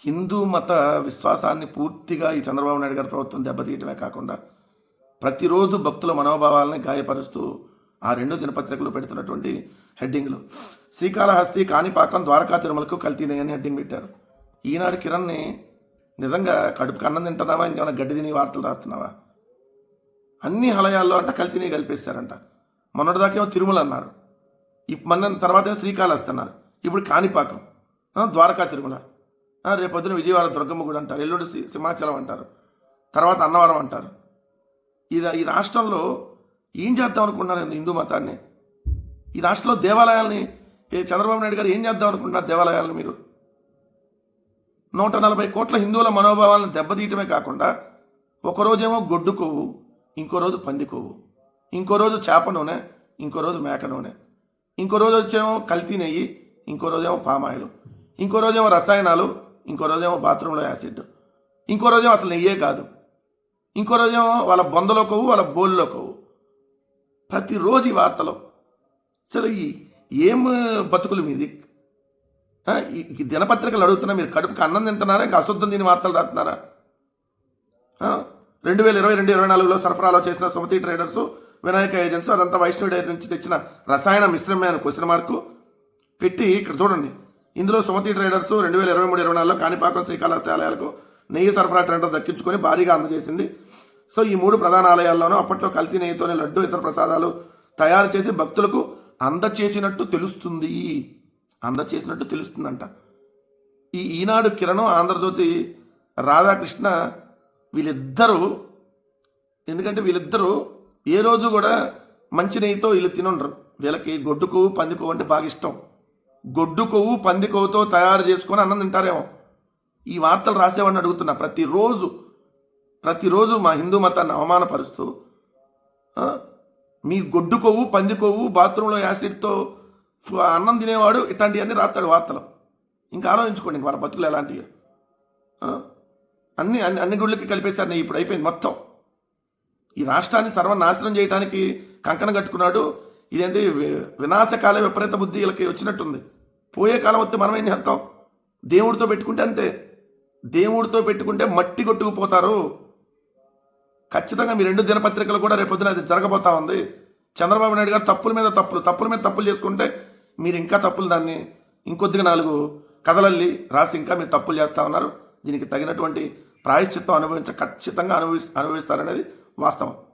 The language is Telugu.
హిందూ మత విశ్వాసాన్ని పూర్తిగా ఈ చంద్రబాబు నాయుడు గారి ప్రభుత్వం దెబ్బతీయటమే కాకుండా ప్రతిరోజు భక్తుల మనోభావాలని గాయపరుస్తూ ఆ రెండు దినపత్రికలు పెడుతున్నటువంటి హెడ్డింగ్లు శ్రీకాళహస్తి, కాణిపాకం, ద్వారకా, తిరుమలకు కల్తీనే అని హెడ్డింగ్ పెట్టారు. ఈనాడు కిరణ్ని నిజంగా కడుపుకి అన్నం తింటున్నావా, ఇంకేమైనా గడ్డి తిని వార్తలు రాస్తున్నావా? అన్ని హలయాల్లో అంట కల్తీని కలిపేశారంట. మొన్నటిదాకేమో తిరుమల అన్నారు, మొన్న తర్వాత ఏమో శ్రీకాళహస్తి అన్నారు, ఇప్పుడు కాణిపాకం, ద్వారకా, తిరుమల, రేపొద్దున విజయవాడ దుర్గమ్మ గుడి అంటారు, ఎల్లుండి సింహాచలం అంటారు, తర్వాత అన్నవరం అంటారు. ఈ రాష్ట్రంలో ఏం చేద్దాం అనుకుంటున్నారు హిందూ మతాన్ని? ఈ రాష్ట్రంలో దేవాలయాల్ని చంద్రబాబు నాయుడు గారు ఏం చేద్దాం అనుకుంటున్నారు? దేవాలయాలను మీరు 140 కోట్ల హిందువుల మనోభావాలను దెబ్బతీయటమే కాకుండా ఒకరోజేమో గొడ్డు కొవ్వు, ఇంకో రోజు పంది కొవ్వు, ఇంకో రోజు చేప నూనె, ఇంకో రోజు మేక నూనె, ఇంకో రోజు వచ్చేమో కల్తీ నెయ్యి, ఇంకో రోజేమో పామాయిలు, ఇంకో రోజేమో రసాయనాలు, ఇంకో రోజేమో బాత్రూంలో యాసిడ్, ఇంకో రోజేమో అసలు నెయ్యే కాదు, ఇంకో రోజేమో వాళ్ళ బొందలో కొవ్వు, వాళ్ళ బోల్లో కొవ్వు. ప్రతిరోజు ఈ వార్తలో అసలు ఏం బతుకులు మీది? ఈ దినపత్రికలు అడుగుతున్నా, మీరు కడుపుకి అన్నం తింటున్నారా, ఇంకా అశుద్ధం దీని వార్తలు రాస్తున్నారా? 2022-24లో సరఫరాలో చేసిన సుమతి ట్రేడర్స్, వినాయక ఏజెన్సీ అదంతా వైష్ణవి డైరీ నుంచి తెచ్చిన రసాయన మిశ్రమే అని క్వశ్చన్ మార్కు పెట్టి ఇక్కడ చూడండి. ఇందులో సుమతి ట్రేడర్స్ 2023-24లో కాణిపాకం, శ్రీకాళహస్తి ఆలయాలకు నెయ్యి సరఫరా టెండర్ దక్కించుకొని భారీగా అందజేసింది. సో ఈ 3 ప్రధాన ఆలయాల్లోనూ అప్పట్లో కల్తీ నెయ్యితోనే లడ్డు, ఇతర ప్రసాదాలు తయారు చేసి భక్తులకు అందచేసినట్టు తెలుస్తుందంట. ఈనాడు కిరణం, ఆంధ్రజ్యోతి రాధాకృష్ణ వీళ్ళిద్దరూ, ఎందుకంటే వీళ్ళిద్దరూ ఏ రోజు కూడా మంచి నెయ్యితో వీళ్ళు తినుండరు. వీళ్ళకి గొడ్డు కొవ్వు, పంది కొవ్వు అంటే బాగా ఇష్టం. గొడ్డు కొవ్వు, పంది కొవ్వుతో తయారు చేసుకొని అన్నం తింటారేమో. ఈ వార్తలు రాసేవాడిని అడుగుతున్నా, ప్రతిరోజు మా హిందూ మతాన్ని అవమానపరుస్తూ మీ గొడ్డు కొవ్వు, పంది కొవ్వు, బాత్రూంలో యాసిడ్తో అన్నం తినేవాడు ఇట్లాంటివన్నీ రాస్తాడు వార్తలు. ఇంకా ఆలోచించుకోండి, ఇంక వాళ్ళ బతుకులు ఎలాంటివి. అన్ని గుళ్ళకి కలిపేశారు. నేను ఇప్పుడు అయిపోయింది మొత్తం. ఈ రాష్ట్రాన్ని సర్వనాశనం చేయడానికి కంకణం కట్టుకున్నాడు. ఇదేంటి వినాశకాల విపరీత బుద్ధి వీళ్ళకి వచ్చినట్టుంది. పోయే కాలం వస్తే మనం ఏం చేస్తాం? దేవుడితో పెట్టుకుంటే అంతే. దేవుడితో పెట్టుకుంటే మట్టి కొట్టుకుపోతారు. ఖచ్చితంగా మీ 2 దినపత్రికలు కూడా రేపొద్దున అది జరగబోతా ఉంది. చంద్రబాబు నాయుడు గారు తప్పుల మీద తప్పులు చేసుకుంటే మీరు ఇంకా తప్పులు దాన్ని ఇంకొద్దిగా 4 కథలల్లి రాసి ఇంకా మీరు తప్పులు చేస్తూ ఉన్నారు. దీనికి తగినటువంటి ప్రాయశ్చిత్తం ఖచ్చితంగా అనుభవిస్తారనేది వాస్తవం.